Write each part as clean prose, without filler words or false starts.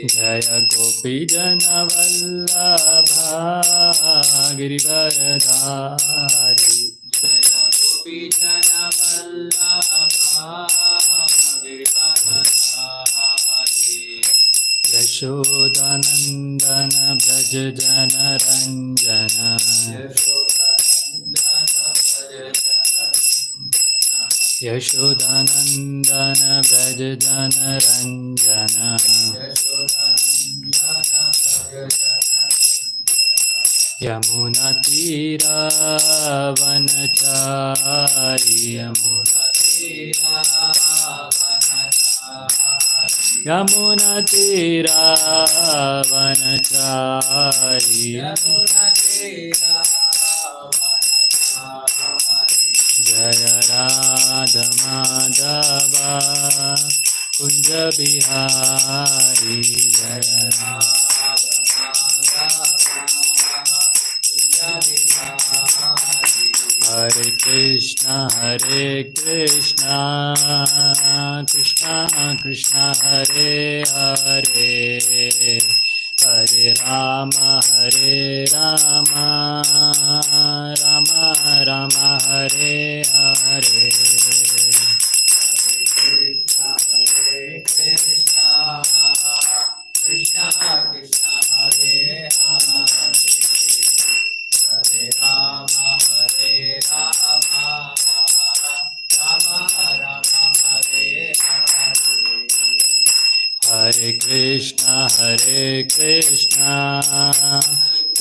जय गोपी जनवल्लभा गिरिवरधारी जय गोपी जनवल्लभा गिरिवरधारी यशोदानन्दन व्रज जनरञ्जन यशोदानन्दन व्रज जनरञ्जन यमुनातीरावनचारि यमुनातीरावनचारि जय राधमाधवा कुञ्ज बिहारी जय हरे Krishna Krishna Krishna Hare Hare Hare Ram Ram Ram Hare Hare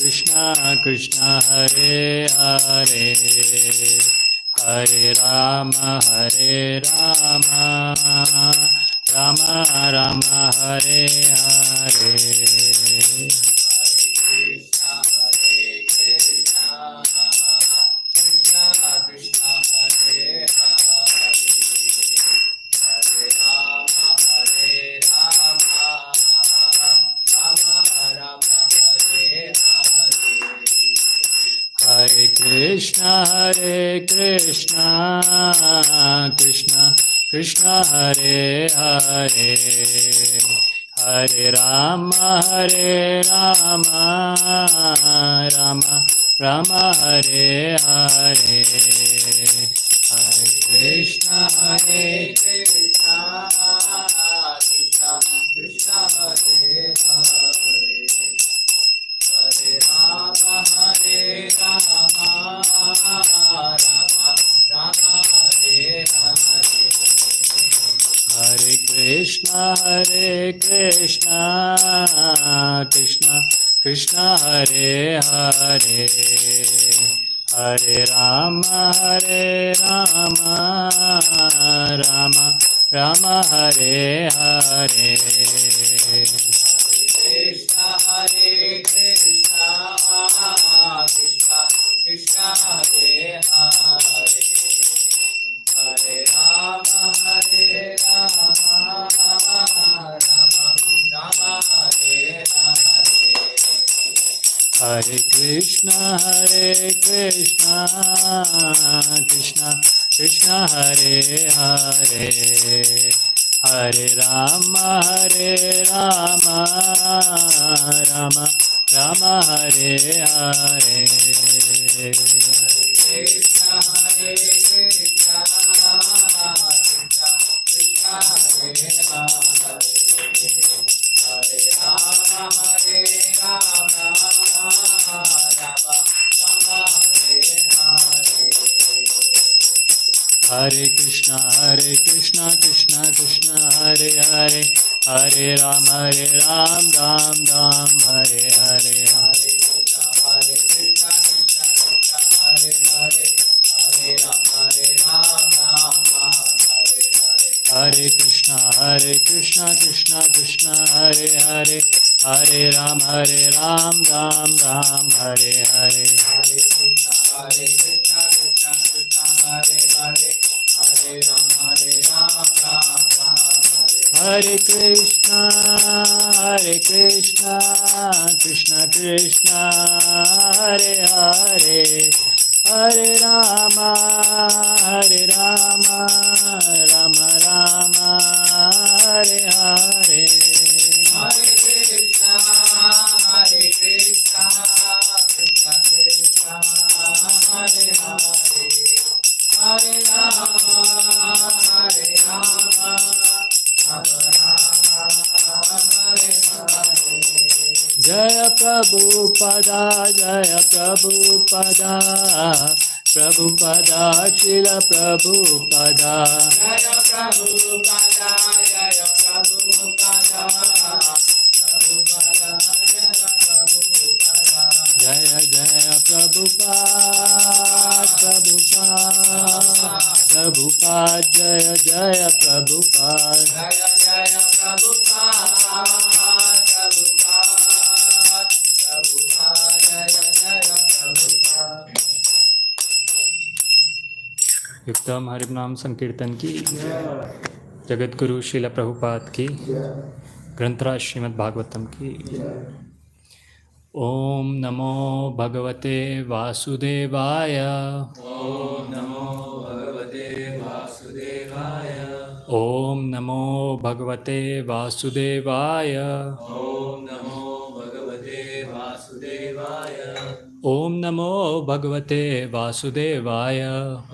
Krishna Krishna Hare Hare Hare Rama Hare Rama Rama Rama Hare Hare Hare Krishna Krishna Krishna Hare Hare Hare Rama Rama Rama Hare Hare Krishna Krishna Hare Hare Hare Rama Hare Rama Rama Rama Hare Hare Hare Krishna Krishna Krishna Hare Hare Hare Rama Rama Rama Hare Hare Hare Krishna Krishna Krishna Hare Hare Hare Rama Hare Rama Rama Rama Hare Hare Hare Krishna Krishna Hare Hare Hare Rama Rama Rama Hare Hare Krishna Krishna Krishna Hare Hare Hare Rama Rama Rama Rama Hare Hare Hare Krishna Krishna Hare Hare Hare Rama Rama Rama Hare Hare Krishna Krishna Krishna Hare Hare Hare Rama Rama Rama Hare Hare Hare Krishna Krishna Hare Hare Hare Ram Ram Ram Hare Hare Hare Krishna Krishna Hare Hare Hare Ram Ram Hare Hare Hare Krishna Krishna Hare Hare Hare Ram Ram Ram Hare Hare Hare Krishna Krishna Hare Hare Hare Ram Ram Hare Hare Krishna Krishna Hare Hare Hare Rama Rama Rama Hare Hare Hare Jaya Prabhupada, Jaya Prabhupada, Prabhupada, Srila Prabhupada. Jaya Prabhupada, Jaya Prabhupada, Prabhupada, Jaya Prabhupada. Jaya Jaya Prabhupada, Prabhupada, Prabhupada, Jaya Jaya Prabhupada. Jaya Jaya Prabhupada, Prabhupada, Prabhupada, Jaya Jaya Prabhupada. युक्तम हरिनाम संकीर्तन की, जगत गुरु श्रील प्रभुपाद की, ग्रंथराज श्रीमद् भागवतम की। ओम नमो भगवते वासुदेवाय। Om Namo Bhagavate Vasudevaya. ओम नमो भगवते वासुदेवाय। Om Namo Bhagavate Vasudevaya. ओम नमो भगवते वासुदेवाय।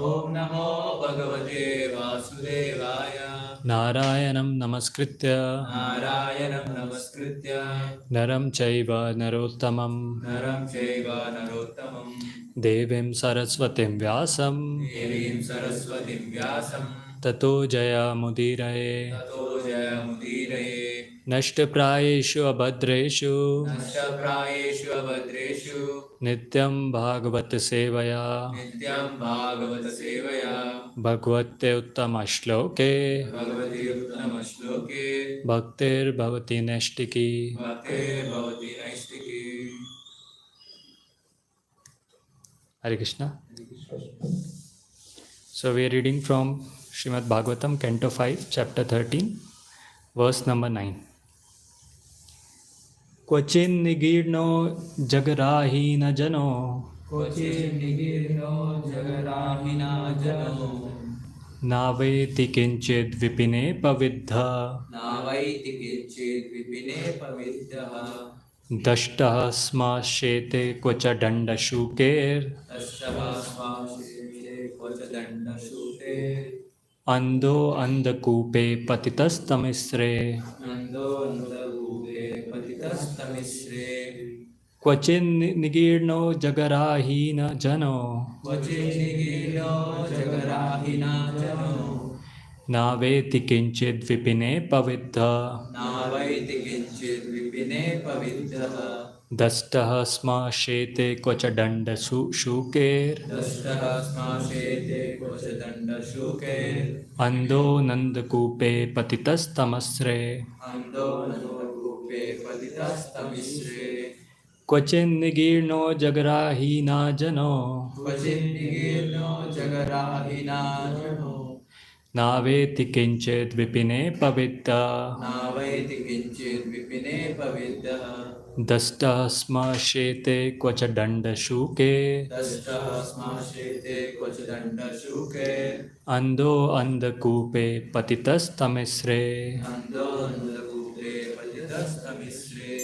Om Namo Bhagavate Vasudevaya. नारायणं नमस्कृत्य Narayanam Namaskritya. नरं चैव नरोत्तमं Naram Chaiva Narottamam. देवीं सरस्वतीं व्यासं Devim Saraswatim Vyasam. ततो जयमुदीरये। Tato Jayamudiraye. नष्टप्रायेषु अभद्रेषु Nashtaprayeshu Abhadreshu. नित्यं भागवत सेवया Nityam Bhagavata Sevaya. भगवते उत्तमश्लोके Bhagavati Uttama Shloke. भक्तिर्भवति नैष्टिकी। Bhakti Bhavati Naistiki. Hare Krishna. So we are reading from Srimad Bhagavatam, Canto 5, Chapter 13, verse number 9. Kvachin nigirno jagarahina jano Kochi Nigirno Jagarahina Jano. naveti kinchid vipine pavidha Navaiti Kinchid Vipine Pavidyaha. dashtah sma shete kvacha danda shuker Tashavasvamshe Kochadanda Sute. ando andakupe patitastamisre. Nando Nandagube Patitastamisre. Kvachin nigirno jagarahina jano Vachinigino Jagarahina Jano. naveti kinchid vipine pavidha Navaiti Kinchid Vipine Pavidyaha. dashtah sma shete kvacha danda shuker Dashtaha Smashete Kochadanda Shuke. ando nandakupe patitastamasre. Ando Nandagupe Patitastamisre. Kvachin nigirno jagarahina jano Vachinigino Jagarahina Jano. naveti kinchid vipine pavidha Navaiti Kinchid Vipine Pavidyaha. dashtah sma shete kvacha danda shuke Dashtaha Smashete Kochadanda Shuke. ando andakupe patitastamisre. Ando Nandagupe Patitastamisre.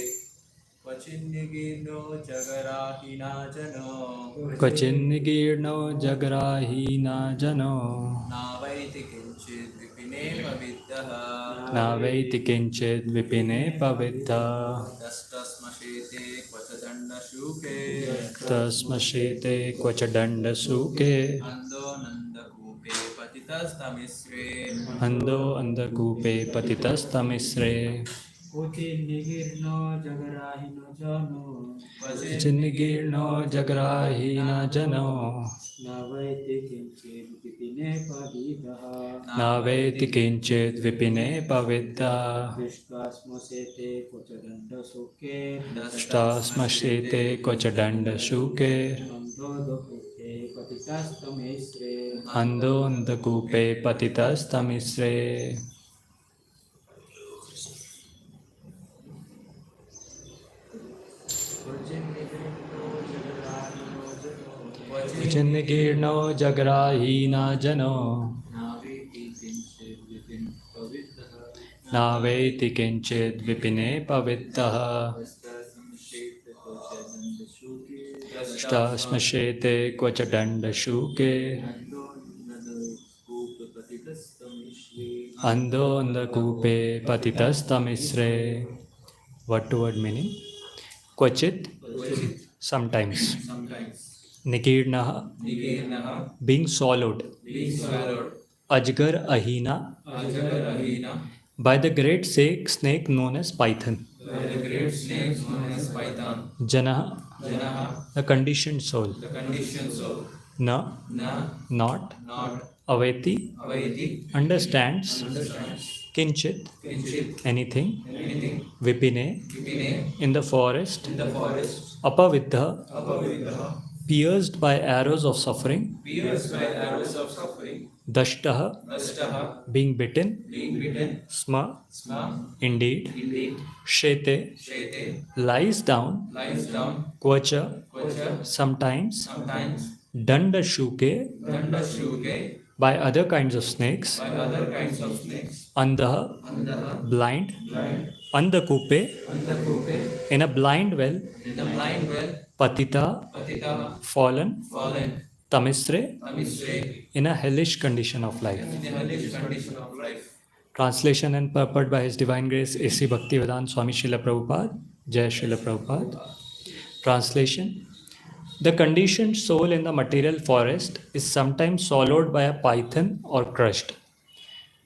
Vachinigino Jagarahina Jano. Kvachin nigirno jagrahina jano Navaiti Kinchid Vipine Pavidyaha. naveti kinchid vipine pavidha Dastasmashete Kochadanda Shuke. tasmashete kvacha danda suke Ando Nandagupe Patitastamisre. ando andakupe patitastamisre. Kochi nigirno jagarahino jano Kvachin nigirno jagrahina jano navaiti kinchid vipine pavidaha naveti kinchid vipine pavidha vishvasmosete kochadanda suke tasmashete kvacha danda suke andodokuke patitastamesre ando andakupe patitastamisre. Vachinigirno jagrahina jano Naviti Kinchid Vipine Pavidyaha. naveti kinchid vipine pavidha Dastasmashete Kochadanda Shuke. tasmashete kvacha danda shuke Ando Nandagupe Patitastamisre. ando andakupe patitastamisre. Word to word meaning. Kvachit, Kvachit, sometimes. sometimes. Nikirnaha, Nikirnaha, being swallowed. being swallowed. Ajgar Ahina, Ajagar Ahina, by the great snake known as Python. by the great snake known as Python. Janaha, Janaha, the conditioned soul. the conditioned soul. Na, Na, not. not. Aveti, Avaiti, understands. understands. Kinchit, Kinchit, anything. anything. Vipine, Vipine, in the forest. in the forest. Apavidha, Apavidaha, pierced by arrows of suffering. pierced by arrows of suffering. Dashtaha, Nastaha, being bitten. being bitten. Sma, Sma, indeed. indeed. Shete, Shete, lies down. lies down. Kvacha, Kvacha, sometimes. sometimes. Dandashuke, Dandashuke, by other kinds of snakes. by other kinds of snakes. Andaha, Andaha, blind. blind. Andakupe, Andakupe, in a blind well. in the blind well. Patita, Patita, fallen. fallen. Tamisre, Amisre, in a hellish condition of life. in the hellish condition of life. Translation and purport by His Divine Grace A.C. Bhaktivedanta Swami Srila Prabhupada. Jai Srila Prabhupada. Translation. The conditioned soul in the material forest is sometimes swallowed by a python or crushed.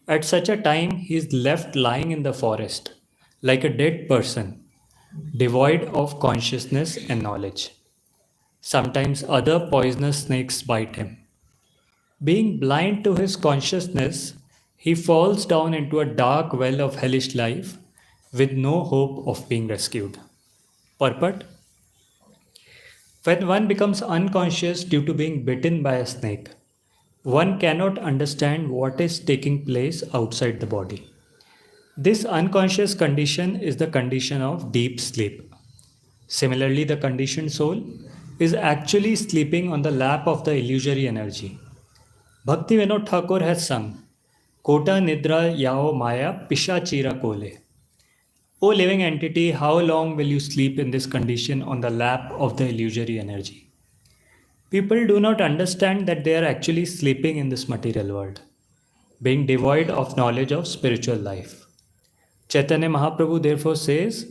At such a time, he is left lying in the forest, like a dead person, devoid of consciousness and knowledge. Sometimes other poisonous snakes bite him. Being blind to his consciousness, he falls down into a dark well of hellish life with no hope of being rescued. Purport. When one becomes unconscious due to being bitten by a snake, one cannot understand what is taking place outside the body. This unconscious condition is the condition of deep sleep. Similarly, the conditioned soul is actually sleeping on the lap of the illusory energy. Bhakti Vinod Thakur has sung, Kota Nidra Yao Maya Pishachira Kole. O living entity, how long will you sleep in this condition on the lap of the illusory energy? People do not understand that they are actually sleeping in this material world, being devoid of knowledge of spiritual life. Chaitanya Mahaprabhu therefore says,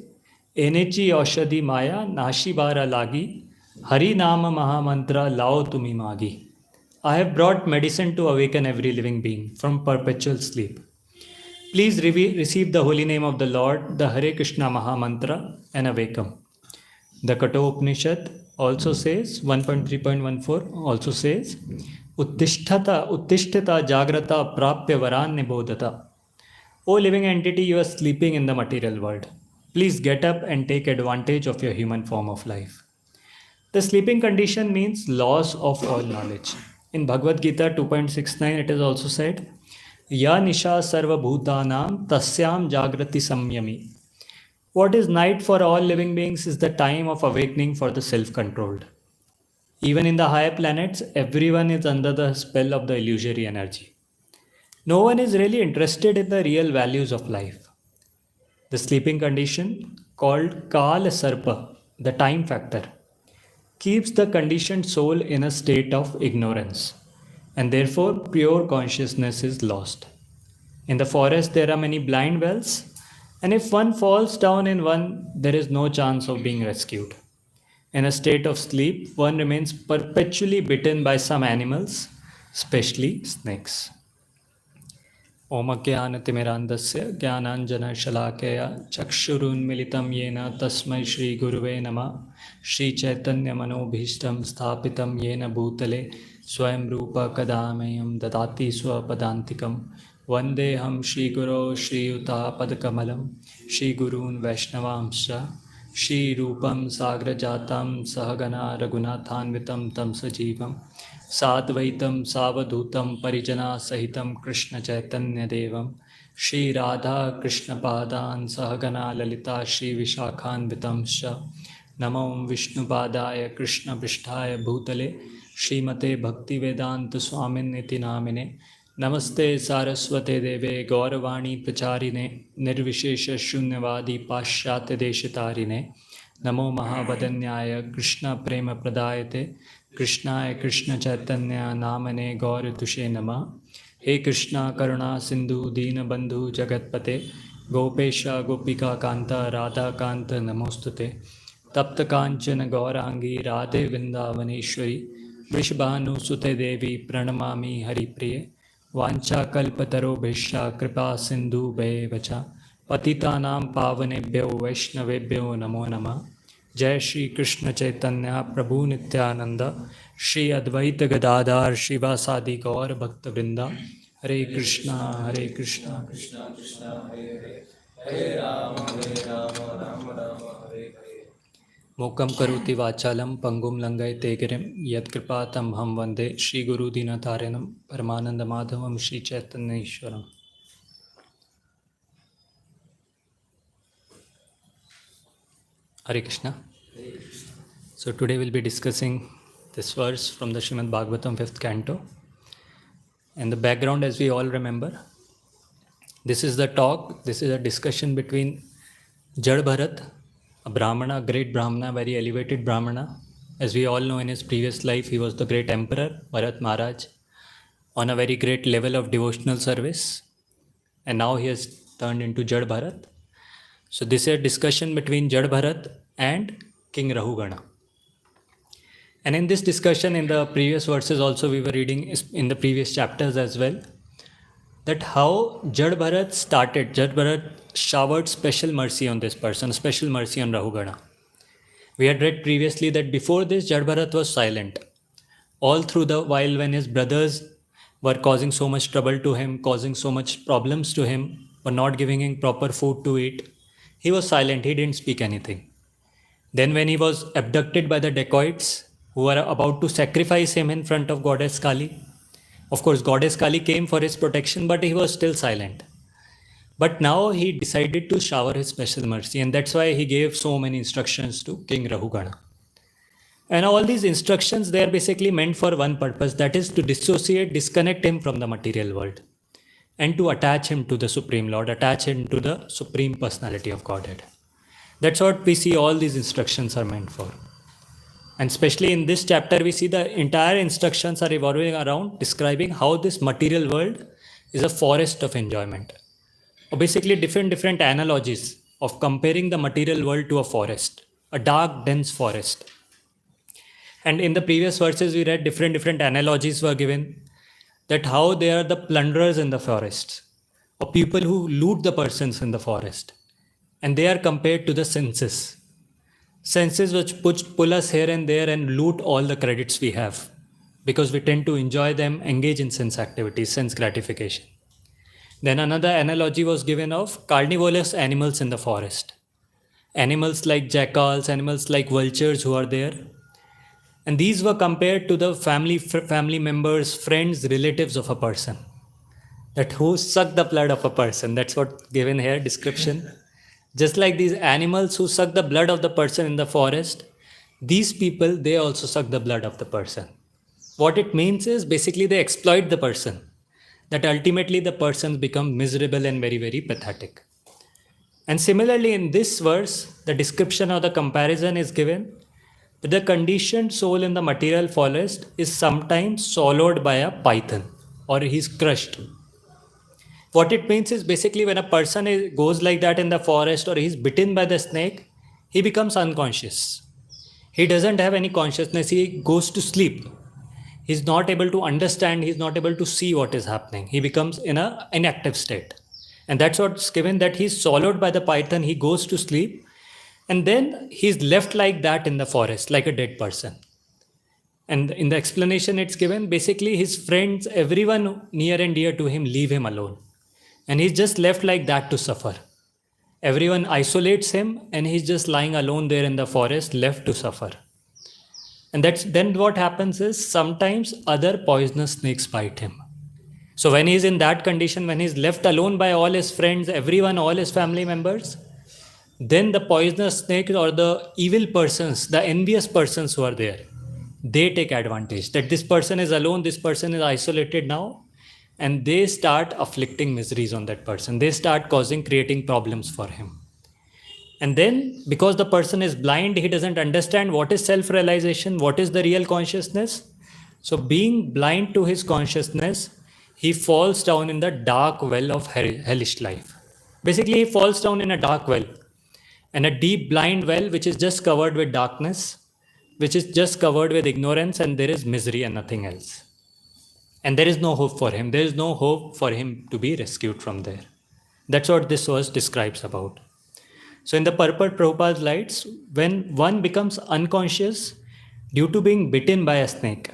Enechi Aushadhi Maya Nashi Bara Lagi Hari Nama Mahamantra Lao Tumi Magi. I have brought medicine to awaken every living being from perpetual sleep. Please receive the holy name of the Lord, the Hare Krishna Mahamantra, and awaken. The Kato Upanishad also says, 1.3.14 also says, Uttishtata Jagrata Prapya Varan Nibodhata. O living entity, you are sleeping in the material world. Please get up and take advantage of your human form of life. The sleeping condition means loss of all knowledge. In Bhagavad Gita 2.69, it is also said, Ya Nisha Sarva Bhutanam Tasyam Jagrati Samyami. What is night for all living beings is the time of awakening for the self-controlled. Even in the higher planets, everyone is under the spell of the illusory energy. No one is really interested in the real values of life. The sleeping condition, called Kala Sarpa, the time factor, keeps the conditioned soul in a state of ignorance, and therefore pure consciousness is lost. In the forest, there are many blind wells, and if one falls down in one, there is no chance of being rescued. In a state of sleep, one remains perpetually bitten by some animals, especially snakes. Om Jnanatimirandasya Jnananjana Shalakaya Chakshurunmilitam Yena Tasmai Shri Guruve Nama Shri Chaitanya Manobhishtam Sthapitam Yena Bhutale Swayam Rupa Kadamayam Dadati Swapadantikam Vandeham Shri Guru Shri Yuta Padakamalam Shri Gurun Vaishnavamsha Shri Rupam Sagrajatam Sahagana Raghunathanvitam Tam Sajivam Sadvaitam Savadhutam Parijana Sahitam Krishna Chaitanya Devam Shri Radha Krishna Padan Sahagana Lalita Shri Vishakhan Vitamsha Namo Vishnu Padaya Krishna Prishtaya Bhutale Shrimate Bhakti Vedanta Swamin Niti Namine Namaste Saraswate Deve Gauravani Pacharine Nirvishesha Shunyavadi Pashyatya Deshitarine Namo Mahavadanyaya Krishna Prema Pradayate Krishnaya Krishna Chaitanya Namane Gaur Tushe Nama He Krishna Karuna Sindhu Dina Bandhu Jagatpate Gopesha Gopika Kanta Radha Kanta Namostute तप्त कांचन गौरांगी राधे वृंदावनेश्वरी वृषभानु सुते देवी प्रणमामि हरिप्रिय वाञ्छाकल्पतरुभ्यश्च कृपा सिन्धुभ्येव च पतितानां पावनेभ्यो वैष्णवेभ्यो नमो नमः। जय श्री कृष्ण चैतन्य प्रभु नित्यानंद श्री अद्वैत गदाधर शिवासादि गौर भक्त वृंदा। हरे कृष्णा कृष्णा कृष्णा हरे हरे, हरे राम राम राम हरे हरे। मूकं करोति वाचालं पंगुं लंघयते गिरिं यत्कृपा तमहं वन्दे Shri गुरुदीनतारिणं परमानन्दमाधवं Shri चैतन्येश्वरम्। Hare Krishna. So today we'll be discussing this verse from the Srimad Bhagavatam 5th canto. And the background, as we all remember, this is a discussion between Jad Bharat, a Brahmana, great Brahmana, very elevated Brahmana. As we all know, in his previous life, he was the great emperor, Bharat Maharaj, on a very great level of devotional service. And now he has turned into Jad Bharat. So this is a discussion between Jad Bharat and King Rahugana. And in this discussion, in the previous verses also we were reading in the previous chapters as well, that how Jad Bharat showered special mercy on this person, special mercy on Rahugana. We had read previously that before this, Jad Bharat was silent. All through the while when his brothers were causing so much trouble to him, causing so much problems to him, were not giving him proper food to eat, he was silent, he didn't speak anything. Then when he was abducted by the dacoits who were about to sacrifice him in front of Goddess Kali, of course Goddess Kali came for his protection, but he was still silent. But now he decided to shower his special mercy, and that's why he gave so many instructions to King Rahugana. And all these instructions, they are basically meant for one purpose, that is to disconnect him from the material world, and to attach him to the Supreme Lord, attach him to the Supreme Personality of Godhead. That's what we see all these instructions are meant for. And especially in this chapter, we see the entire instructions are revolving around describing how this material world is a forest of enjoyment. Or basically different analogies of comparing the material world to a forest, a dark, dense forest. And in the previous verses, we read different analogies were given, that how they are the plunderers in the forest, or people who loot the persons in the forest. And they are compared to the senses. Senses which pull us here and there and loot all the credits we have, because we tend to enjoy them, engage in sense activities, sense gratification. Then another analogy was given of carnivorous animals in the forest. Animals like jackals, animals like vultures who are there. And these were compared to the family members, friends, relatives of a person, that who suck the blood of a person. That's what given here, description. Just like these animals who suck the blood of the person in the forest, these people, they also suck the blood of the person. What it means is basically they exploit the person, that ultimately the persons become miserable and very pathetic. And similarly in this verse, the description or the comparison is given that the conditioned soul in the material forest is sometimes swallowed by a python, or he's crushed. What it means is basically when a person goes like that in the forest, or he's bitten by the snake, he becomes unconscious. He doesn't have any consciousness, he goes to sleep. He's not able to understand, he's not able to see what is happening. He becomes in an inactive state. And that's what's given, that he's swallowed by the python, he goes to sleep, and then he's left like that in the forest, like a dead person. And in the explanation it's given, basically his friends, everyone near and dear to him, leave him alone. And he's just left like that to suffer. Everyone isolates him, and he's just lying alone there in the forest, left to suffer. And then what happens is sometimes other poisonous snakes bite him. So when he's in that condition, when he's left alone by all his friends, everyone, all his family members, then the poisonous snakes or the evil persons, the envious persons who are there, they take advantage that this person is alone, this person is isolated now, and they start afflicting miseries on that person. They start creating problems for him. And then because the person is blind, he doesn't understand what is self-realization, what is the real consciousness. So being blind to his consciousness, he falls down in the dark well of hellish life. Basically, he falls down in a dark well. and a deep blind well which is just covered with darkness, which is just covered with ignorance, and there is misery and nothing else. And there is no hope for him. There is no hope for him to be rescued from there. That's what this verse describes about. So in the purport, Prabhupada writes, when one becomes unconscious due to being bitten by a snake,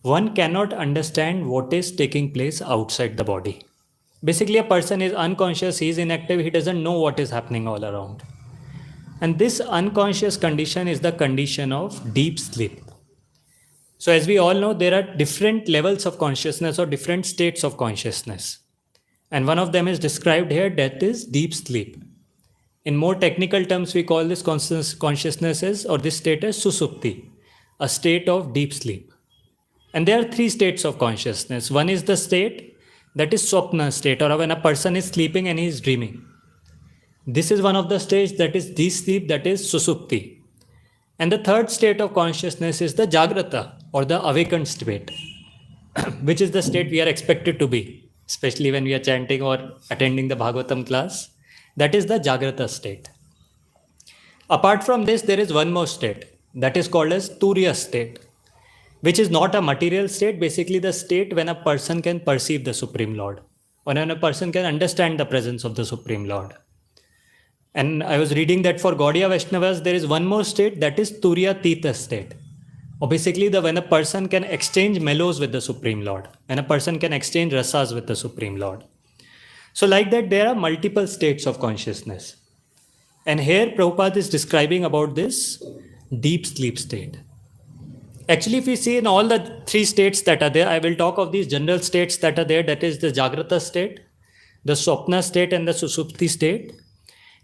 one cannot understand what is taking place outside the body. Basically, a person is unconscious, he is inactive, he doesn't know what is happening all around. And this unconscious condition is the condition of deep sleep. So as we all know, there are different levels of consciousness or different states of consciousness. And one of them is described here, that is deep sleep. In more technical terms, we call this consciousness as, or this state as susupti, a state of deep sleep. And there are three states of consciousness. One is the state that is swapna state, or when a person is sleeping and he is dreaming. This is one of the states that is deep sleep, that is susupti. And the third state of consciousness is the jagrata, or the awakened state, which is the state we are expected to be, especially when we are chanting or attending the Bhagavatam class. That is the jagrata state. Apart from this, there is one more state that is called as turiya state, which is not a material state, basically the state when a person can perceive the Supreme Lord, or when a person can understand the presence of the Supreme Lord. And I was reading that for Gaudiya Vaishnavas, there is one more state, that is turiya tita state. Or basically when a person can exchange mellows with the Supreme Lord, when a person can exchange rasas with the Supreme Lord. So like that, there are multiple states of consciousness. And here Prabhupada is describing about this deep sleep state. Actually, if we see in all the three states that are there, I will talk of these general states that are there, that is the Jagrata state, the Swapna state and the Susupti state.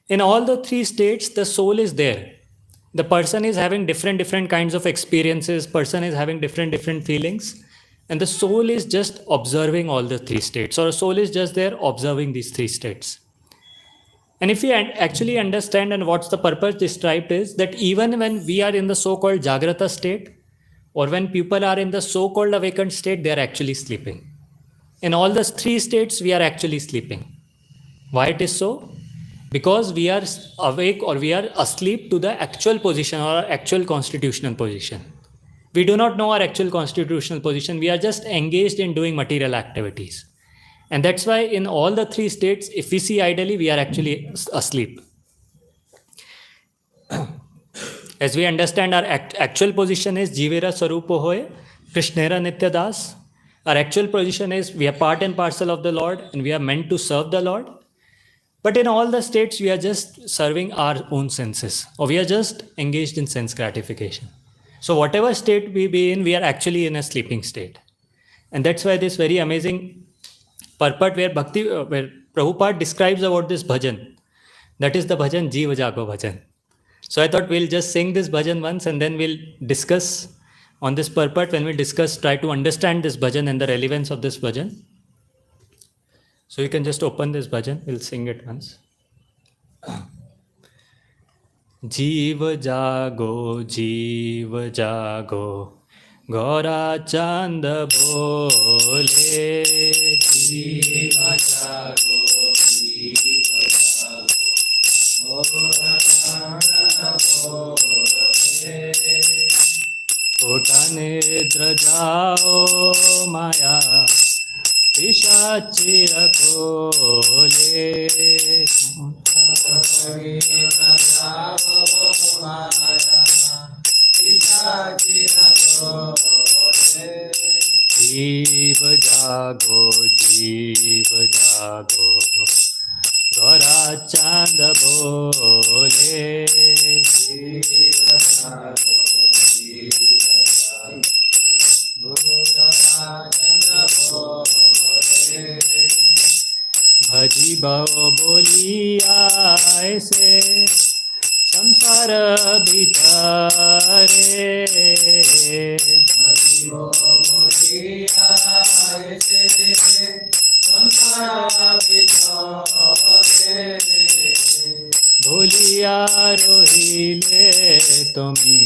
In all the three states, the soul is there. The person is having different kinds of experiences, person is having different feelings, and the soul is just observing all the three states, or the soul is just there observing these three states. And if we actually understand, and what's the purpose described is that even when we are in the so-called Jagrata state, or when people are in the so-called awakened state, they are actually sleeping. In all the three states, we are actually sleeping. Why it is so? Because we are awake or we are asleep to the actual position or our actual constitutional position. We do not know our actual constitutional position. We are just engaged in doing material activities. And that's why in all the three states, if we see ideally, we are actually asleep. As we understand, our actual position is Jivera Sarupo Hoye, Krishnera Nitya Das. Our actual position is we are part and parcel of the Lord and we are meant to serve the Lord. But in all the states, we are just serving our own senses, or we are just engaged in sense gratification. So whatever state we be in, we are actually in a sleeping state. And that's why this very amazing purport where Prabhupada describes about this bhajan, that is the bhajan Jiva Jago bhajan. So I thought we'll just sing this bhajan once and then we'll discuss on this purport. When we discuss, try to understand this bhajan and the relevance of this bhajan. So you can just open this bhajan, we'll sing it once. Jiva jago, Gora Chanda bole. Jiva jago, Gora Chanda bole. Kota nidra jao maya, Pishachi rakole. Jiva jago, Gora Chanda bole. Jiva jago, Gora Chanda bole. Bhaji bhavo boliya aise samsar bitare. Bhaji bhavo boliya aise samsar bitare. Boliya rohile tumi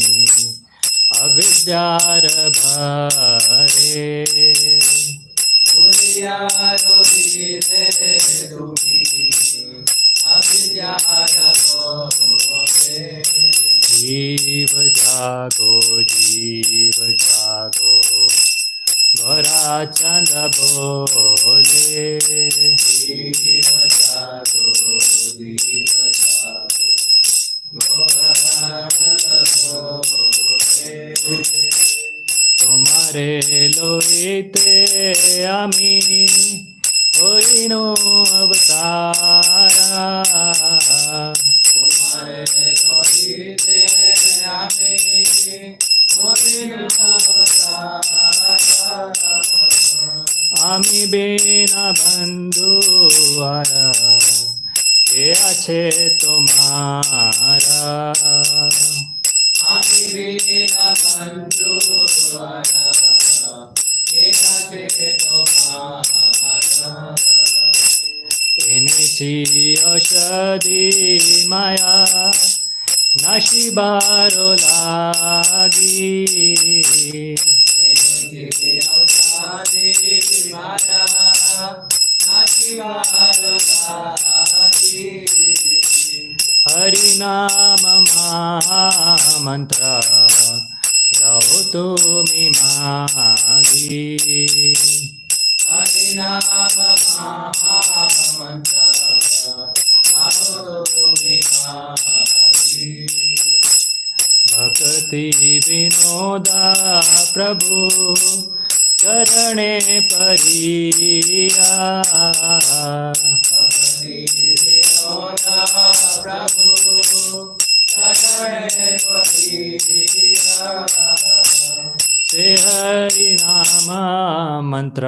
avidyar bhare. Boliya rohile tumi जीव जागो जीव जागो गोरा चंद बोले তোমারে লইতে আমি হইনো অবতারা আমি বিনা বন্ধু আরা কে আছে তোমারা এনেছি ঔষধি মায়া নাশিবার লাগি हरि नाम महामंत्र लो तुमी मागी भक्ति विनोदा प्रभु चरणे परिया से हरि नाम मंत्र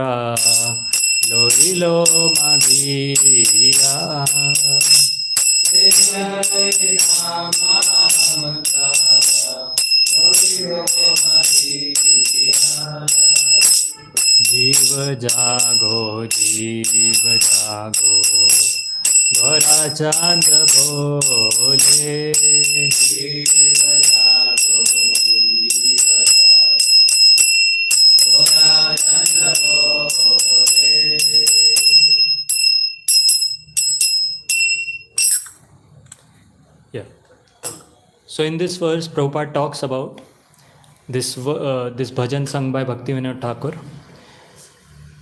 लोइलो मगिया जीव जागो गोरा चांद बोले Yeah. So in this verse, Prabhupada talks about this bhajan sung by Bhaktivinoda Thakur,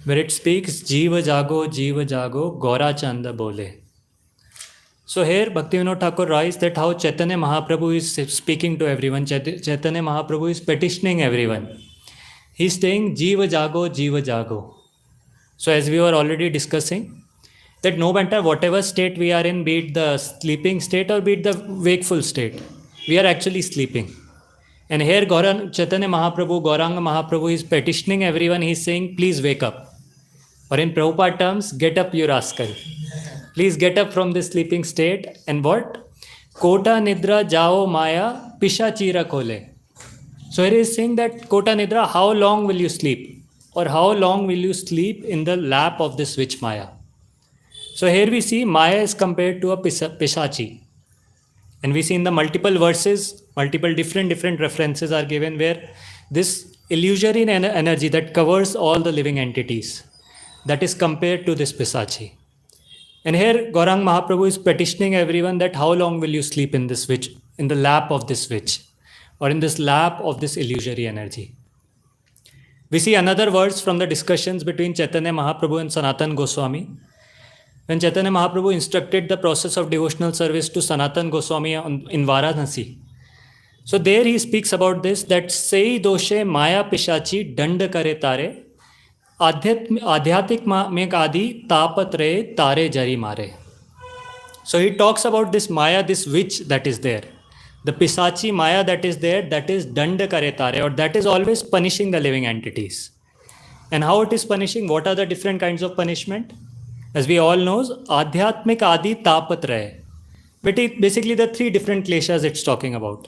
where it speaks, Jiva Jago, Gora Chanda Bole. So here, Bhaktivinoda Thakur writes that how Chaitanya Mahaprabhu is speaking to everyone, Chaitanya Mahaprabhu is petitioning everyone. He's saying, Jiva Jago. So as we were already discussing, that no matter whatever state we are in, be it the sleeping state or be it the wakeful state, we are actually sleeping. And here Chaitanya Mahaprabhu, Gauranga Mahaprabhu is petitioning everyone. He's saying, please wake up. Or in Prabhupada terms, get up, you rascal. Please get up from this sleeping state. And what? Kota Nidra Jao Maya Pisha Chira Kole. So here he is saying that Kota Nidra, how long will you sleep? Or how long will you sleep in the lap of this witch Maya? So here we see Maya is compared to a Pishachi. And we see in the multiple verses, multiple different references are given where this illusory energy that covers all the living entities, that is compared to this Pisachi. And here Gaurang Mahaprabhu is petitioning everyone that how long will you sleep in this witch, in the lap of this witch, or in this lap of this illusory energy. We see another verse from the discussions between Chaitanya Mahaprabhu and Sanatan Goswami. When Chaitanya Mahaprabhu instructed the process of devotional service to Sanatan Goswami in Varanasi. So there he speaks about this, that Sei doshe maya pishachi dand kare tare, adhyatik mek adi tapat re tare jari mare. So he talks about this Maya, this witch that is there. The Pisachi Maya that is there, that is dand kare tare, or that is always punishing the living entities. And how it is punishing? What are the different kinds of punishment? As we all know, Adhyatmik Adi Tapat Rahe. But basically the three different kleshas it's talking about.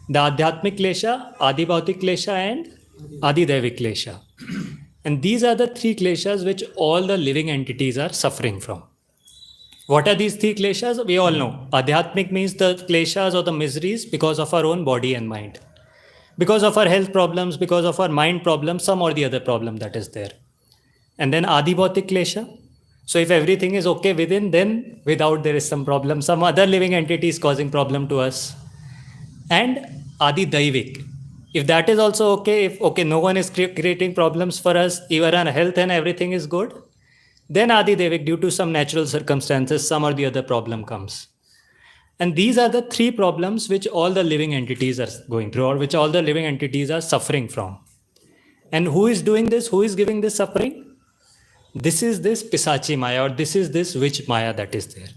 The Adhyatmik klesha, Adi Bhautik klesha and Adi Devik klesha. And these are the three kleshas which all the living entities are suffering from. What are these three kleshas? We all know. Adhyatmik means the kleshas or the miseries because of our own body and mind. Because of our health problems, because of our mind problems, some or the other problem that is there. And then Adi Bhautik klesha. So if everything is okay within, then without there is some problem. Some other living entity is causing problem to us. And Adi Daivik. If that is also okay, if okay, no one is creating problems for us, even our health and everything is good, then Adi Devik, due to some natural circumstances, some or the other problem comes. And these are the three problems which all the living entities are going through, or which all the living entities are suffering from. And who is doing this? Who is giving this suffering? This is this Pisachi Maya, or this is this witch Maya that is there.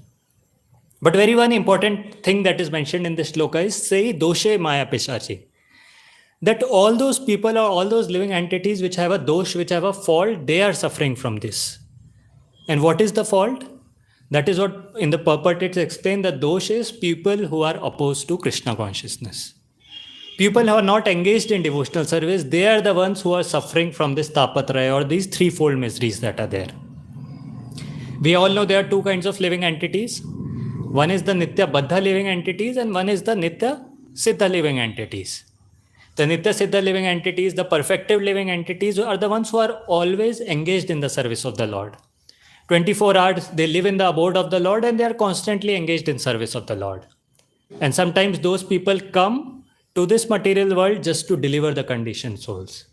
But very one important thing that is mentioned in this shloka is say doshe Maya Pisachi. That all those people or all those living entities which have a dosh, which have a fault, they are suffering from this. And what is the fault? That is what in the purport it's explained. The dosh is people who are opposed to Krishna consciousness. People who are not engaged in devotional service, they are the ones who are suffering from this tapatraya, or these threefold miseries that are there. We all know there are two kinds of living entities. One is the Nitya Baddha living entities, and one is the Nitya Siddha living entities. The Nitya Siddha living entities, the perfective living entities, are the ones who are always engaged in the service of the Lord. 24 hours, they live in the abode of the Lord and they are constantly engaged in service of the Lord. And sometimes those people come to this material world just to deliver the conditioned souls.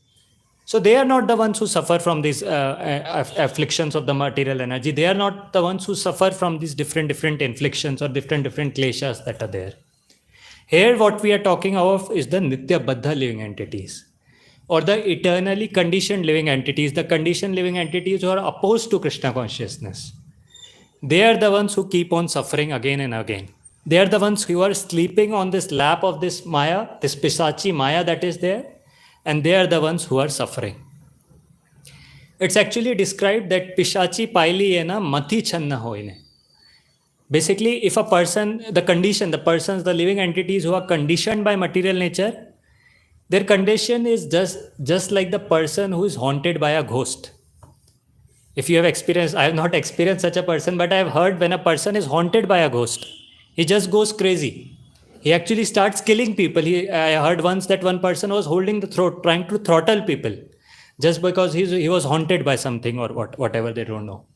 So they are not the ones who suffer from these afflictions of the material energy. They are not the ones who suffer from these different inflictions or different kleshas that are there. Here what we are talking of is the Nitya Baddha living entities, or the eternally conditioned living entities, the conditioned living entities who are opposed to Krishna consciousness. They are the ones who keep on suffering again and again. They are the ones who are sleeping on this lap of this Maya, this Pisachi Maya that is there, and they are the ones who are suffering. It's actually described that Pishachi Paili ena mati channa hoine. Basically, if a person, the living entities who are conditioned by material nature, their condition is just like the person who is haunted by a ghost. If you have experienced, I have not experienced such a person, but I have heard when a person is haunted by a ghost, he just goes crazy. He actually starts killing people. I heard once that one person was holding the throat, trying to throttle people, just because he was haunted by something or whatever, they don't know.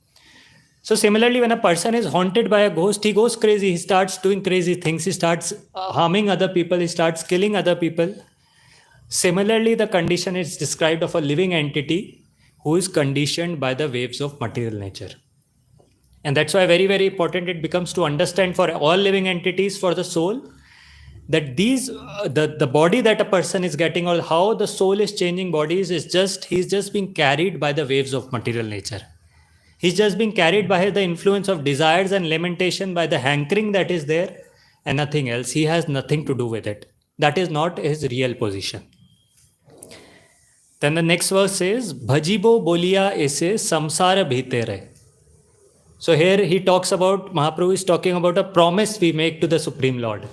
So similarly, when a person is haunted by a ghost, he goes crazy. He starts doing crazy things. He starts harming other people. He starts killing other people. Similarly, the condition is described of a living entity who is conditioned by the waves of material nature. And that's why very, very important it becomes to understand for all living entities, for the soul, that the body that a person is getting, or how the soul is changing bodies, he's just being carried by the waves of material nature. He's just being carried by the influence of desires and lamentation, by the hankering that is there, and nothing else. He has nothing to do with it. That is not his real position. Then the next verse says, Bhajibo bolia ese samsara bhitere. So here he talks about, Mahaprabhu is talking about a promise we make to the Supreme Lord.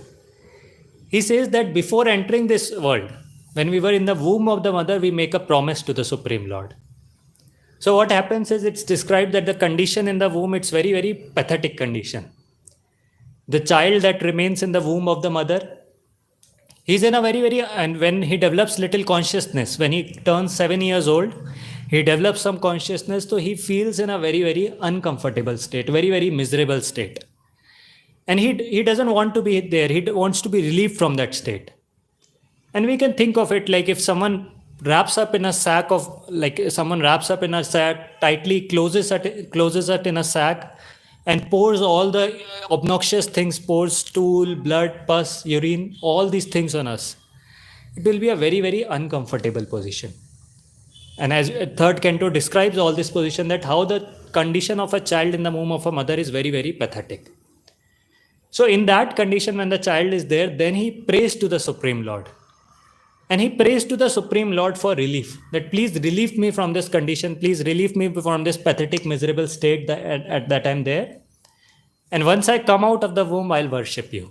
He says that before entering this world, when we were in the womb of the mother, we make a promise to the Supreme Lord. So what happens is, it's described that the condition in the womb, it's very, very pathetic condition. The child that remains in the womb of the mother, he's in a and when he develops little consciousness, when he turns 7 years old, he develops some consciousness, so he feels in a very, very uncomfortable state, very, very miserable state. And he doesn't want to be there, he wants to be relieved from that state. And we can think of it like if someone wraps up in a sack, tightly closes it in a sack, and pours all the obnoxious things, pours stool, blood, pus, urine, all these things on us. It will be a very, very uncomfortable position. And as third canto describes all this position, that how the condition of a child in the womb of a mother is very, very pathetic. So in that condition, when the child is there, then he prays to the Supreme Lord. And he prays to the Supreme Lord for relief, that please relieve me from this condition, please relieve me from this pathetic, miserable state at that I'm there. And once I come out of the womb, I'll worship you.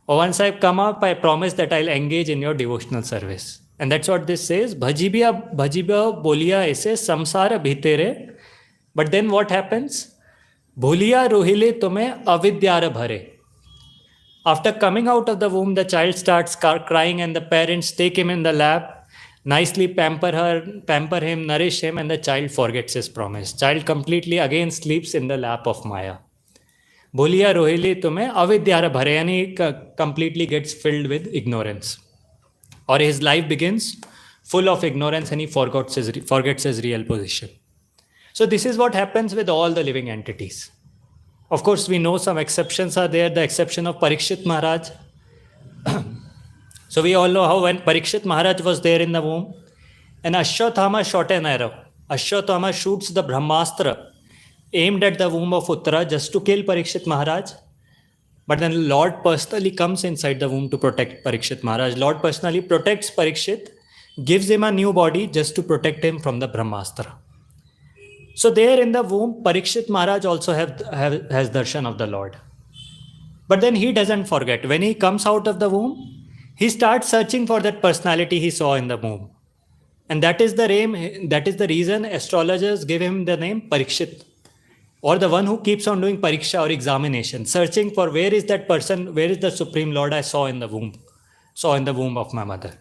Or once I come up, I promise that I'll engage in your devotional service. And that's what this says, Bhajiba bolia ese samsara bhitere. But then what happens? Bhuliya rohile tume avidyara bhare. After coming out of the womb, the child starts crying and the parents take him in the lap nicely pamper him, nourish him, and the child forgets his promise. Child completely again sleeps in the lap of Maya. Boliya rohili tumhe avidyara bhare, and he completely gets filled with ignorance. Or his life begins full of ignorance and he forgets his real position. So this is what happens with all the living entities. Of course, we know some exceptions are there, the exception of Parikshit Maharaj. So we all know how when Parikshit Maharaj was there in the womb, and Ashwatthama shot an arrow. Ashwatthama shoots the Brahmastra aimed at the womb of Uttara just to kill Parikshit Maharaj. But then Lord personally comes inside the womb to protect Parikshit Maharaj. Lord personally protects Parikshit, gives him a new body just to protect him from the Brahmastra. So there in the womb, Parikshit Maharaj also has darshan of the Lord. But then he doesn't forget. When he comes out of the womb, he starts searching for that personality he saw in the womb. And that is the reason astrologers give him the name Parikshit, or the one who keeps on doing pariksha or examination, searching for where is that person, where is the Supreme Lord I saw in the womb of my mother.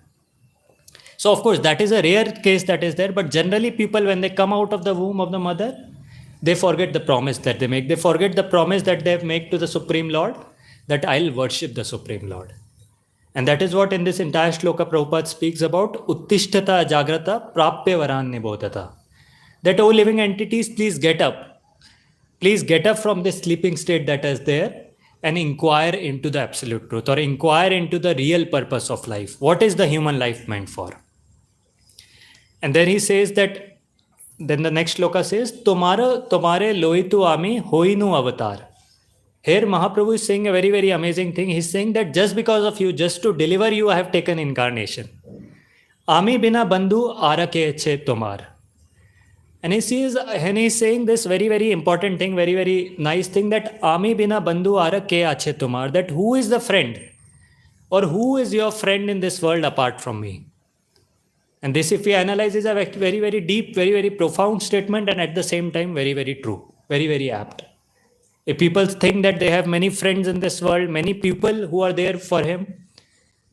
So of course that is a rare case that is there, but generally people when they come out of the womb of the mother, they forget the promise that they make. They forget the promise that they have made to the Supreme Lord, that I'll worship the Supreme Lord. And that is what in this entire shloka Prabhupada speaks about, Uttishtata Jagrata Prapya Varan Nibodhata. That, O living entities, please get up. Please get up from this sleeping state that is there and inquire into the absolute truth, or inquire into the real purpose of life. What is the human life meant for? And then he says that, then the next shloka says, Tomare lohitu ami hoinu avatar. Here Mahaprabhu is saying a very, very amazing thing. He's saying that just because of you, just to deliver you, I have taken incarnation. Ami bina bandhu arake che tomar. And he's saying this very, very important thing, very, very nice thing, that Ami bina bandhu arake ache tomar. That who is the friend? Or who is your friend in this world apart from me? And this, if we analyze, is a very, very deep, very, very profound statement, and at the same time very, very true, very, very apt. If people think that they have many friends in this world, many people who are there for him,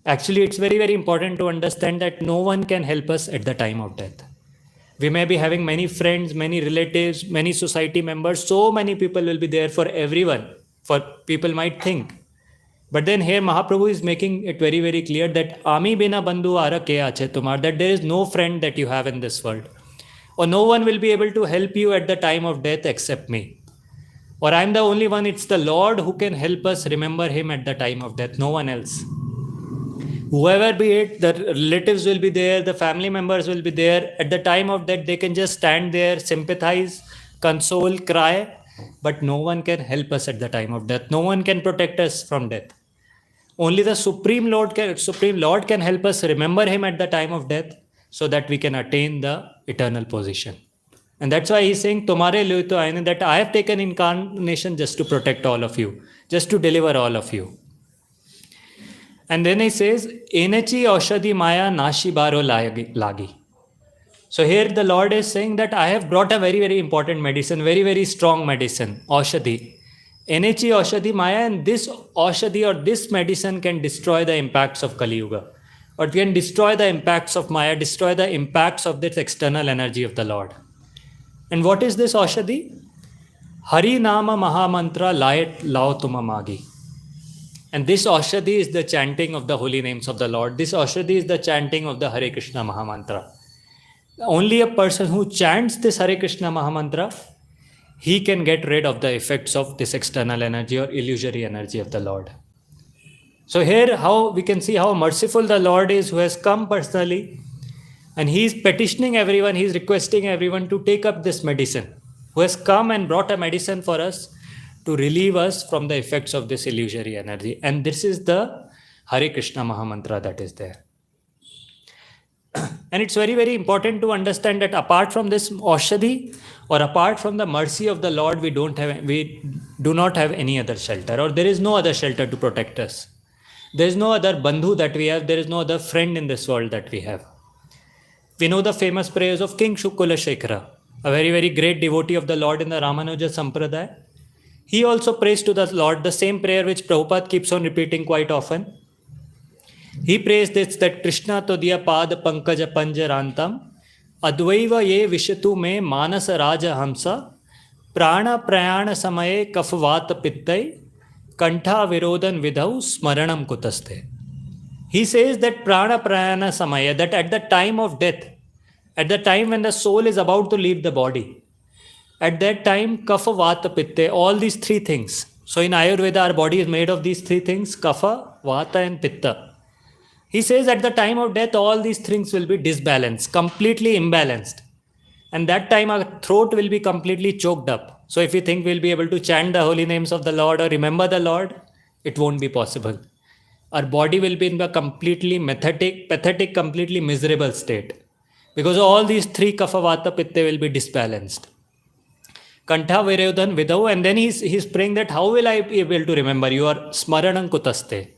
actually it's very, very important to understand that no one can help us at the time of death. We may be having many friends, many relatives, many society members, so many people will be there for everyone, for people might think. But then here Mahaprabhu is making it very, very clear that Ami bina bandhu ara ke ache tumar, that there is no friend that you have in this world. Or no one will be able to help you at the time of death except me. Or I'm the only one, it's the Lord who can help us remember him at the time of death, no one else. Whoever be it, the relatives will be there, the family members will be there. At the time of death, they can just stand there, sympathize, console, cry, but no one can help us at the time of death. No one can protect us from death. Only the Supreme Lord can help us remember him at the time of death, so that we can attain the eternal position. And that's why he's saying, Tomare lohitu aine, that I have taken incarnation just to protect all of you, just to deliver all of you. And then he says, Enechi aushadhi maya nashi baro lagi. So here the Lord is saying that I have brought a very, very important medicine, very, very strong medicine, aushadhi. Enechi aushadhi maya, and this aushadhi or this medicine can destroy the impacts of Kali Yuga, or can destroy the impacts of Maya, destroy the impacts of this external energy of the Lord. And what is this aushadhi? Hari Nama Mahamantra Layat Lao Tuma Magi. And this aushadhi is the chanting of the holy names of the Lord. This aushadhi is the chanting of the Hare Krishna Mahamantra. Only a person who chants this Hare Krishna Mahamantra, he can get rid of the effects of this external energy or illusory energy of the Lord. So here how we can see how merciful the Lord is, who has come personally, and he is petitioning everyone, he is requesting everyone to take up this medicine, who has come and brought a medicine for us to relieve us from the effects of this illusory energy. And this is the Hare Krishna Mahamantra that is there. And it's very, very important to understand that apart from this aushadhi, or apart from the mercy of the Lord, we do not have any other shelter, or there is no other shelter to protect us. There is no other bandhu that we have, there is no other friend in this world that we have. We know the famous prayers of King Shukula Shekhara, a very, very great devotee of the Lord in the Ramanuja Sampradaya. He also prays to the Lord the same prayer which Prabhupada keeps on repeating quite often. He prays this that Krishna todiya pad pankaja panjarantam advaiva ye vishatu me manasa raja hamsa prana prayana samaye kafvata pittai kantha virodan vidhau smaranam kutaste. He says that prana prayana samaya, that at the time of death, at the time when the soul is about to leave the body, at that time kapha vata pitta, all these three things. So in Ayurveda our body is made of these three things, kapha, vata and pitta. He says at the time of death all these things will be disbalanced, completely imbalanced. And that time our throat will be completely choked up. So if you think we'll be able to chant the holy names of the Lord or remember the Lord, it won't be possible. Our body will be in a completely pathetic, completely miserable state. Because all these three kapha, vata, pitta will be disbalanced. Kantha virodan vidau, and then he's praying that how will I be able to remember you are smaranam kutaste.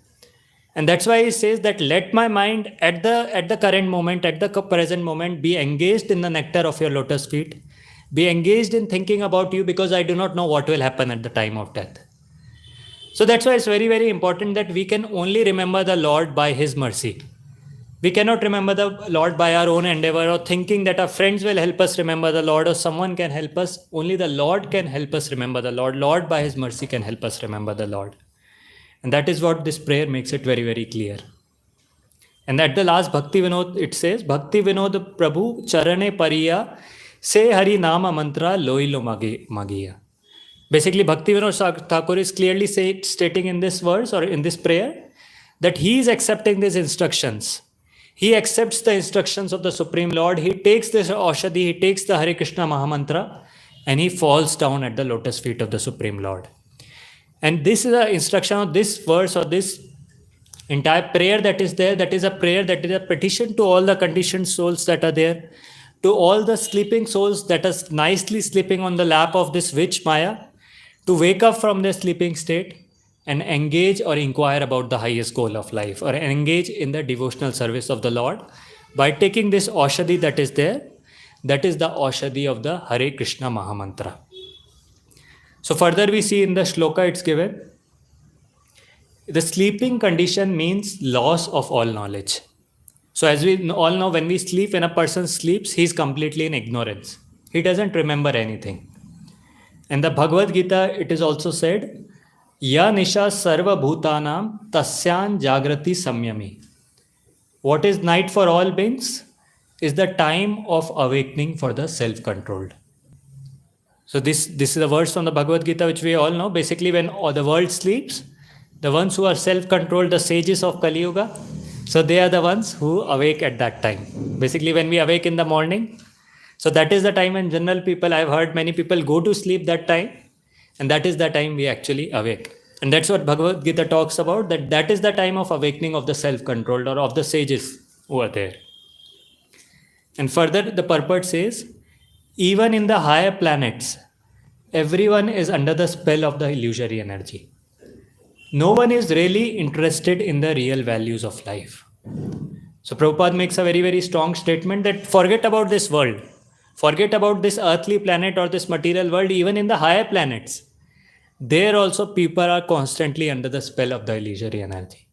And that's why he says that let my mind at the current moment, at the present moment, be engaged in the nectar of your lotus feet, be engaged in thinking about you, because I do not know what will happen at the time of death. So that's why it's very, very important that we can only remember the Lord by His mercy. We cannot remember the Lord by our own endeavor or thinking that our friends will help us remember the Lord or someone can help us. Only the Lord can help us remember the Lord. Lord by His mercy can help us remember the Lord. And that is what this prayer makes it very, very clear. And at the last Bhakti Vinod, it says, Bhakti Vinod Prabhu Charane Pariya Se Hari Nama Mantra Loilo Magiya. Basically, Bhakti Vinod Thakur is clearly stating in this verse or in this prayer that he is accepting these instructions. He accepts the instructions of the Supreme Lord. He takes this Aushadhi, he takes the Hare Krishna Mahamantra, and he falls down at the lotus feet of the Supreme Lord. And this is the instruction of this verse or this entire prayer that is there. That is a prayer, that is a petition to all the conditioned souls that are there, to all the sleeping souls that are nicely sleeping on the lap of this witch Maya, to wake up from their sleeping state and engage or inquire about the highest goal of life, or engage in the devotional service of the Lord by taking this Aushadhi that is there. That is the Aushadhi of the Hare Krishna Mahamantra. So further we see in the shloka it's given, the sleeping condition means loss of all knowledge. So as we all know, when we sleep, when a person sleeps, he is completely in ignorance. He doesn't remember anything. In the Bhagavad Gita, it is also said, Ya nisha sarva bhutanam tasyan jagrati samyami. What is night for all beings is the time of awakening for the self-controlled. So this is a verse from the Bhagavad Gita which we all know. Basically, when all the world sleeps, the ones who are self-controlled, the sages of Kali Yuga, so they are the ones who awake at that time. Basically, when we awake in the morning, so that is the time when general people, I've heard many people go to sleep that time, and that is the time we actually awake. And that's what Bhagavad Gita talks about, that is the time of awakening of the self-controlled or of the sages who are there. And further, the purport says, even in the higher planets, everyone is under the spell of the illusory energy. No one is really interested in the real values of life. So Prabhupada makes a very, very strong statement that forget about this world. Forget about this earthly planet or this material world. Even in the higher planets, there also people are constantly under the spell of the illusory energy.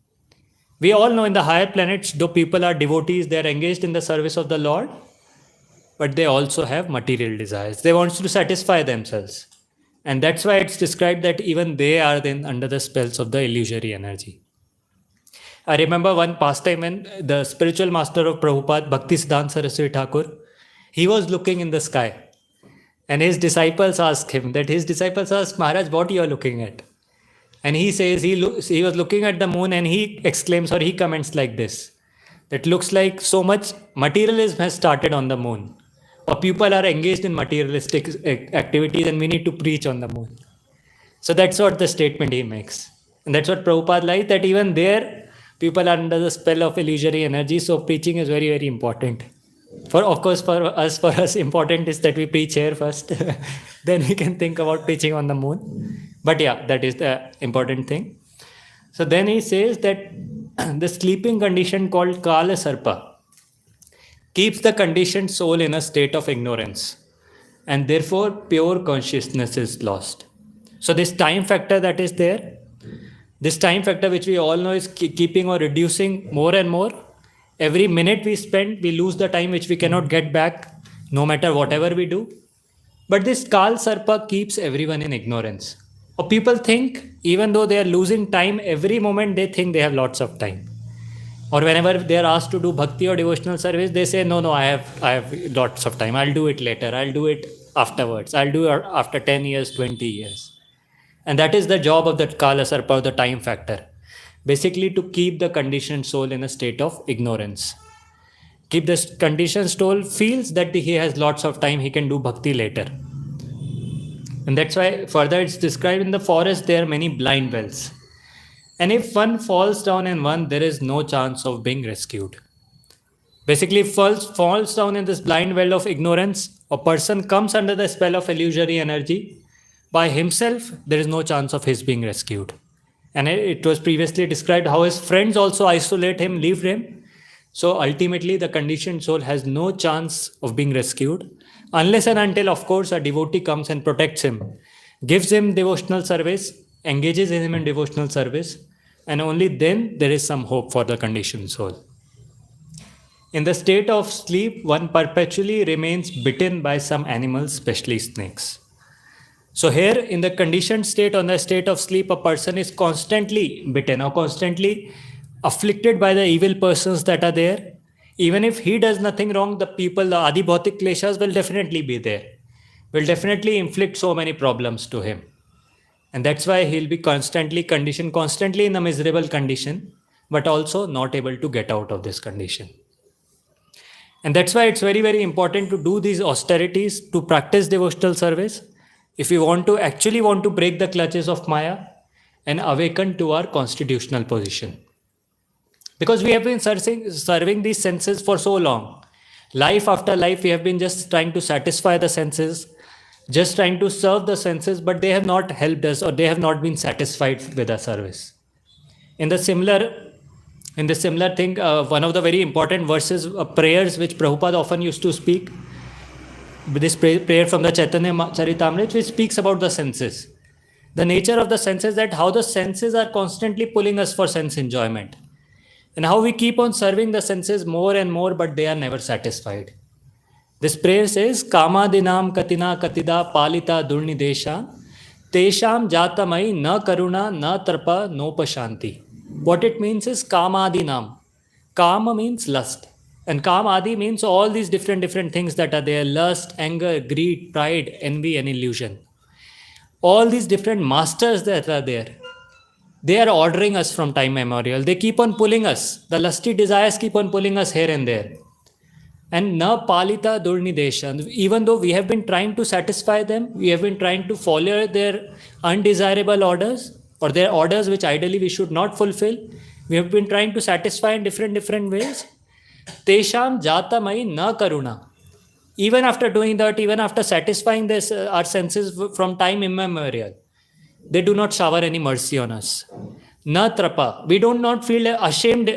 We all know in the higher planets, though people are devotees, they are engaged in the service of the Lord, but they also have material desires. They want to satisfy themselves. And that's why it's described that even they are then under the spells of the illusory energy. I remember one pastime when the spiritual master of Prabhupada, Bhaktisiddhanta Saraswati Thakur, he was looking in the sky. And his disciples asked him, Maharaj, what you are looking at? And he says he was looking at the moon, and he exclaims or he comments like this, that looks like so much materialism has started on the moon. Or people are engaged in materialistic activities and we need to preach on the moon. So that's what the statement he makes. And that's what Prabhupada likes, that even there people are under the spell of illusory energy. So preaching is very, very important. For us, important is that we preach here first. Then we can think about preaching on the moon. But yeah, that is the important thing. So then he says that the sleeping condition called Kala Sarpa keeps the conditioned soul in a state of ignorance, and therefore pure consciousness is lost. So this time factor that is there, This time factor, which we all know, is keeping or reducing more and more. Every minute we spend, we lose the time which we cannot get back, no matter whatever we do. But this Kal Sarpa keeps everyone in ignorance. Or people think, even though they are losing time, every moment they think they have lots of time. Or whenever they are asked to do bhakti or devotional service, they say, no, I have lots of time. I'll do it later. I'll do it afterwards. I'll do it after 10 years, 20 years. And that is the job of the Kala Sarpa, or the time factor. Basically, to keep the conditioned soul in a state of ignorance. Keep this conditioned soul feels that he has lots of time, he can do bhakti later. And that's why further it's described in the forest there are many blind wells. And if one falls down in one, there is no chance of being rescued. Basically, if falls down in this blind well of ignorance, a person comes under the spell of illusory energy. By himself, there is no chance of his being rescued. And it was previously described how his friends also isolate him, leave him. So ultimately, the conditioned soul has no chance of being rescued, unless and until, of course, a devotee comes and protects him, gives him devotional service, engages him in devotional service, and only then there is some hope for the conditioned soul. In the state of sleep, one perpetually remains bitten by some animals, especially snakes. So here, in the conditioned state, on the state of sleep, a person is constantly bitten or constantly afflicted by the evil persons that are there. Even if he does nothing wrong, the people, the Adi Bhautik Kleshas will definitely be there, will definitely inflict so many problems to him. And that's why he'll be constantly conditioned, constantly in a miserable condition, but also not able to get out of this condition. And that's why it's very, very important to do these austerities, to practice devotional service, if we actually want to break the clutches of Maya and awaken to our constitutional position. Because we have been serving these senses for so long. Life after life, we have been just trying to satisfy the senses, just trying to serve the senses, but they have not helped us, or they have not been satisfied with our service. In the similar thing, one of the very important verses, prayers which Prabhupada often used to speak, this prayer from the Chaitanya Charitamrita, which speaks about the senses. The nature of the senses, that how the senses are constantly pulling us for sense enjoyment. And how we keep on serving the senses more and more, but they are never satisfied. This prayer says, Kamadinam katina katida palita durnidesha tesham jatamai na karuna na tarpa no pashanti. What it means is Kamadinam. Kama means lust. And Kamadi means all these different things that are there: lust, anger, greed, pride, envy, and illusion. All these different masters that are there, they are ordering us from time immemorial. They keep on pulling us. The lusty desires keep on pulling us here and there. And na palita durnidesha. Even though we have been trying to satisfy them, we have been trying to follow their undesirable orders, or their orders which ideally we should not fulfill. We have been trying to satisfy in different ways. Tesham jatamai na karuna. Even after doing that, even after satisfying this, our senses from time immemorial, they do not shower any mercy on us. Na trapa. We do not feel ashamed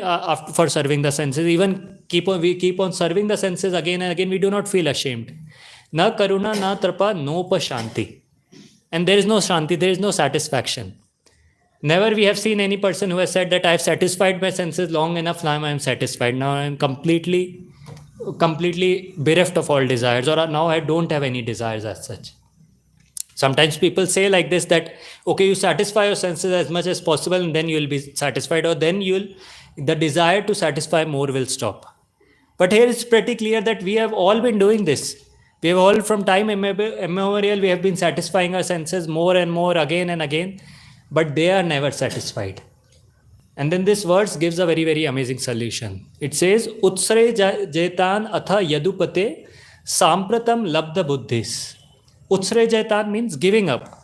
for serving the senses. Even we keep on serving the senses again and again. We do not feel ashamed. Na karuna, na trapa, no pa shanti. And there is no shanti, there is no satisfaction. Never we have seen any person who has said that I have satisfied my senses long enough, now I am satisfied. Now I am completely bereft of all desires, or now I don't have any desires as such. Sometimes people say like this, that okay, you satisfy your senses as much as possible and then you will be satisfied, or then the desire to satisfy more will stop. But here it's pretty clear that we have all been doing this. We have all, from time immemorial, we have been satisfying our senses more and more again and again, but they are never satisfied. And then this verse gives a very, very amazing solution. It says, Utsre jetan atha yadupate sampratam labdha buddhis. Utsre jetan means giving up.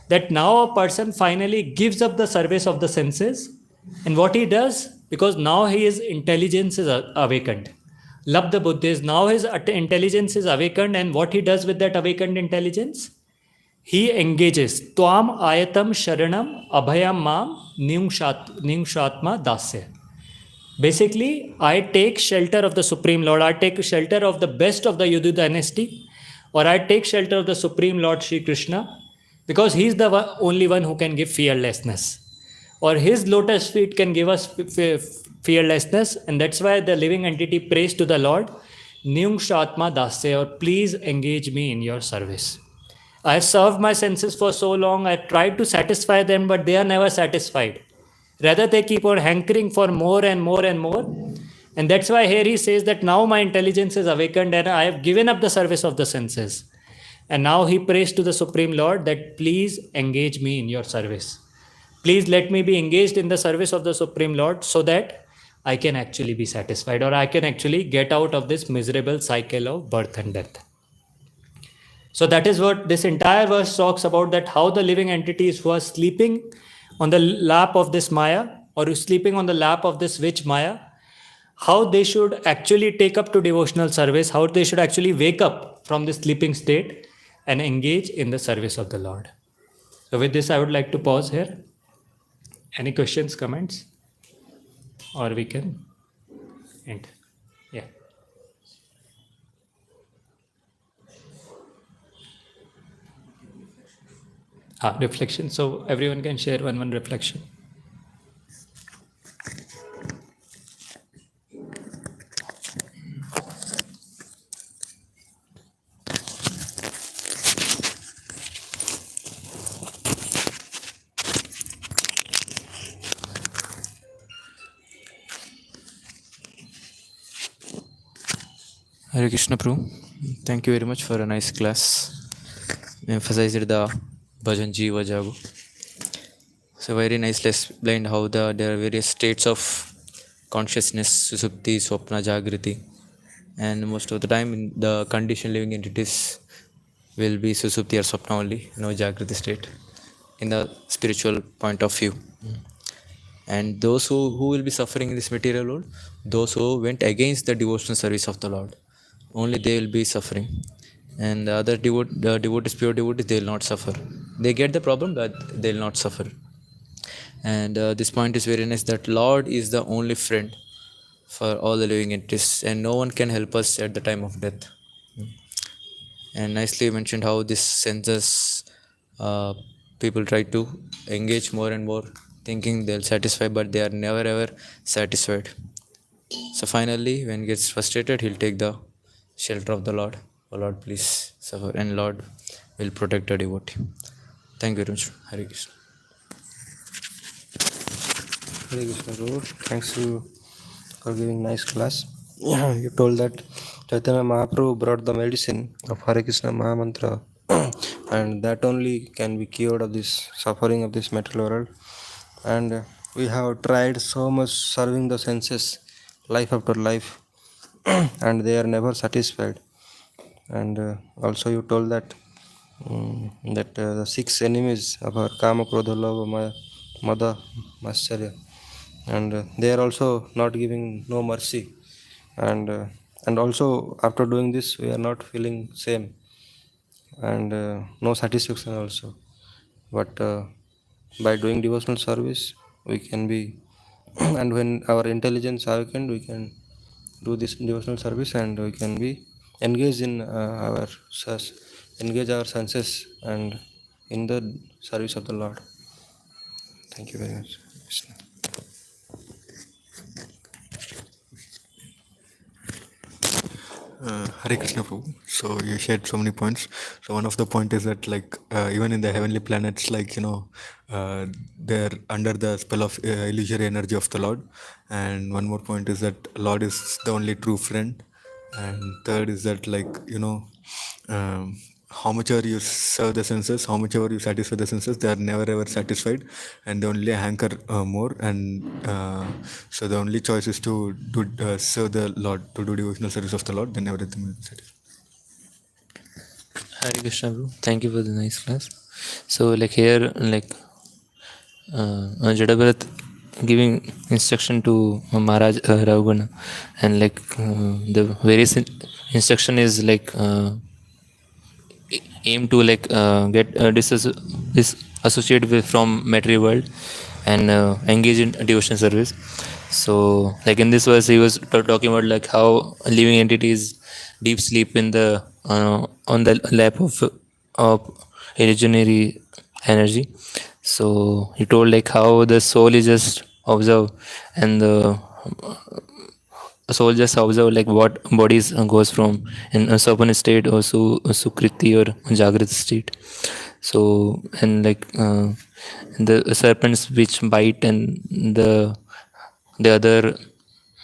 That now a person finally gives up the service of the senses. And what he does, because now his intelligence is awakened. Labdha buddhis, now his intelligence is awakened, and what he does with that awakened intelligence? He engages. Tvam ayatam sharanam abhayam mam ningshatma dasya. Basically, I take shelter of the Supreme Lord. I take shelter of the best of the Yadu dynasty, or I take shelter of the Supreme Lord Shri Krishna, because he is the only one who can give fearlessness. or his lotus feet can give us fearlessness. And that's why the living entity prays to the Lord, Nyung Shatma Dasya, or please engage me in your service. I have served my senses for so long, I tried to satisfy them, but they are never satisfied. Rather, they keep on hankering for more and more and more. And that's why here he says that now my intelligence is awakened and I have given up the service of the senses. And now he prays to the Supreme Lord that please engage me in your service. Please let me be engaged in the service of the Supreme Lord so that I can actually be satisfied, or I can actually get out of this miserable cycle of birth and death. So that is what this entire verse talks about, that how the living entities who are sleeping on the lap of this Maya, or sleeping on the lap of this witch Maya, how they should actually take up to devotional service, how they should actually wake up from this sleeping state and engage in the service of the Lord. So with this, I would like to pause here. Any questions, comments? Or we can end. Yeah. Reflection. So everyone can share one reflection. Hare Krishna Prabhu. Thank you very much for a nice class. Emphasized the Bhajan Jiva Jago. So very nicely explained how there are various states of consciousness, Susupti, Swapna, Jagriti. And most of the time the conditioned living entities will be Susupti or Swapna only, no Jagriti state in the spiritual point of view. And those who will be suffering in this material world, those who went against the devotional service of the Lord, only they will be suffering. And the other devotees, pure devotees, they will not suffer. They get the problem, but they will not suffer. And this point is very nice, that Lord is the only friend for all the living entities, and no one can help us at the time of death. And nicely mentioned how this senses people try to engage more and more, thinking they'll satisfy, but they are never ever satisfied. So finally, when he gets frustrated, he'll take the shelter of the Lord. Oh Lord, please suffer, and Lord will protect the devotee. Thank you very much. Hare Krishna. Hare Krishna Prabhu. Thanks you for giving nice class. You told that Chaitanya Mahaprabhu brought the medicine of Hare Krishna Mahamantra and that only can be cured of this suffering of this material world. And we have tried so much serving the senses life after life and they are never satisfied. And also you told that the 6 enemies of our Kama, Krodha, Lobha, Mada, Mascharya, and they are also not giving no mercy, and also after doing this we are not feeling same, and no satisfaction also. But by doing devotional service we can be and when our intelligence awakened, we can do this devotional service and we can be engaged in engage our senses and in the service of the Lord. Thank you very much. Krishna. Hare Krishna Prabhu. So you shared so many points. So one of the point is that like even in the heavenly planets, like they're under the spell of illusory energy of the Lord. And one more point is that Lord is the only true friend. And third is that how much ever you serve the senses, how much ever you satisfy the senses, they are never ever satisfied, and they only hanker more. And so the only choice is to do serve the Lord, to do devotional service of the Lord. Then everything will be satisfied. Hare Krishna Prabhu. Thank you for the nice class. So like here, like Jadabharat giving instruction to Maharaj Ravguna, and like the various instruction is like aim to like get disassociate with from material world and engage in devotional service. So like in this verse he was talking about like how living entities deep sleep in the on the lap of illusionary energy. So he told like how the soul is just observe, and the soul just observe like what bodies goes from in a Sapana state or Sukriti or Jagrat state. So and like the serpents which bite, and the other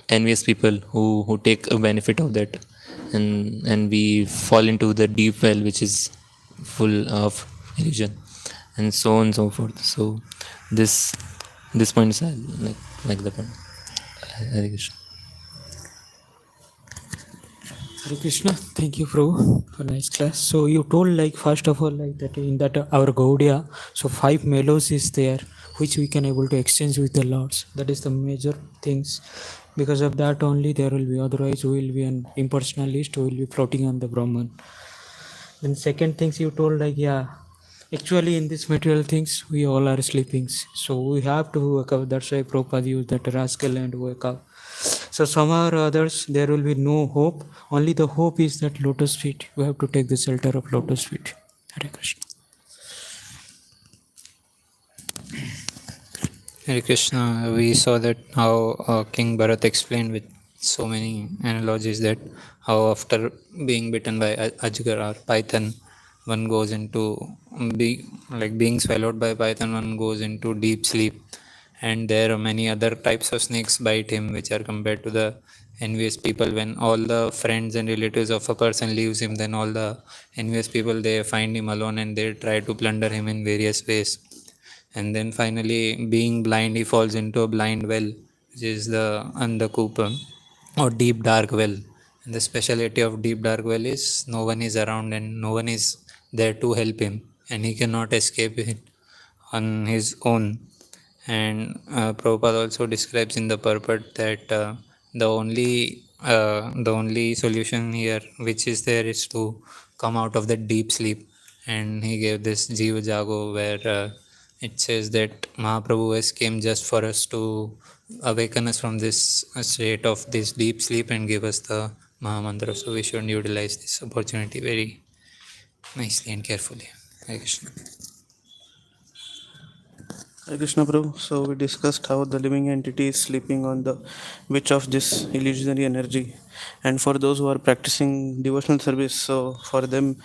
envious people who take a benefit of that, and we fall into the deep well which is full of illusion, and so on and so forth. So this point is like the point. Hare Krishna. Hare Krishna, thank you, Prabhu, for nice class. So you told like first of all like that in that our Gaudiya, so 5 mellows is there which we can able to exchange with the lords. That is the major things. Because of that only there will be, otherwise we will be an impersonalist, we will be floating on the Brahman. Then second things you told like yeah, actually in these material things we all are sleeping. So we have to wake up. That's why Prabhupada used that rascal and wake up. So somehow or others there will be no hope. Only the hope is that lotus feet. You have to take the shelter of lotus feet. Hare Krishna. Hare Krishna, we saw that how King Bharat explained with so many analogies that how after being bitten by Ajgar or python, one goes into being swallowed by python, one goes into deep sleep, and there are many other types of snakes bite him, which are compared to the envious people. When all the friends and relatives of a person leaves him, then all the envious people they find him alone and they try to plunder him in various ways. And then finally, being blind, he falls into a blind well, which is the Andakupa or deep dark well. And the speciality of deep dark well is no one is around and no one is there to help him, and he cannot escape it on his own. And Prabhupada also describes in the purport that the only solution here which is there is to come out of that deep sleep. And he gave this Jiva Jago where it says that Mahaprabhu has came just for us to awaken us from this state of this deep sleep and give us the Mahamantra. So we should utilize this opportunity very nicely and carefully. Hare Krishna. Hare Krishna Prabhu. So we discussed how the living entity is sleeping on the witch of this illusionary energy. And for those who are practicing devotional service, so for them,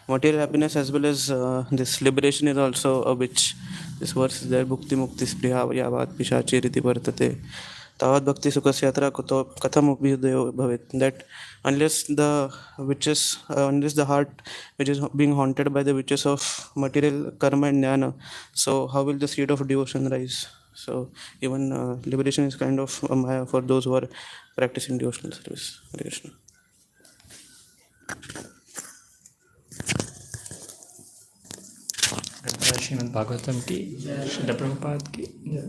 material happiness as well as this liberation is also a witch. This verse is there, Bhukti Mukti Spriha Yavat Pishachiriti Vartate. Tavat Bhakti Sukhas Yatra Katham Uphidayo Bhavit. That unless the witches, unless the heart which is being haunted by the witches of material karma and jnana, so how will the seed of devotion rise? So even liberation is kind of a maya for those who are practicing devotional service. Hare Krishna. Shrimad Bhagavatam की श्रील प्रभुपाद की जय।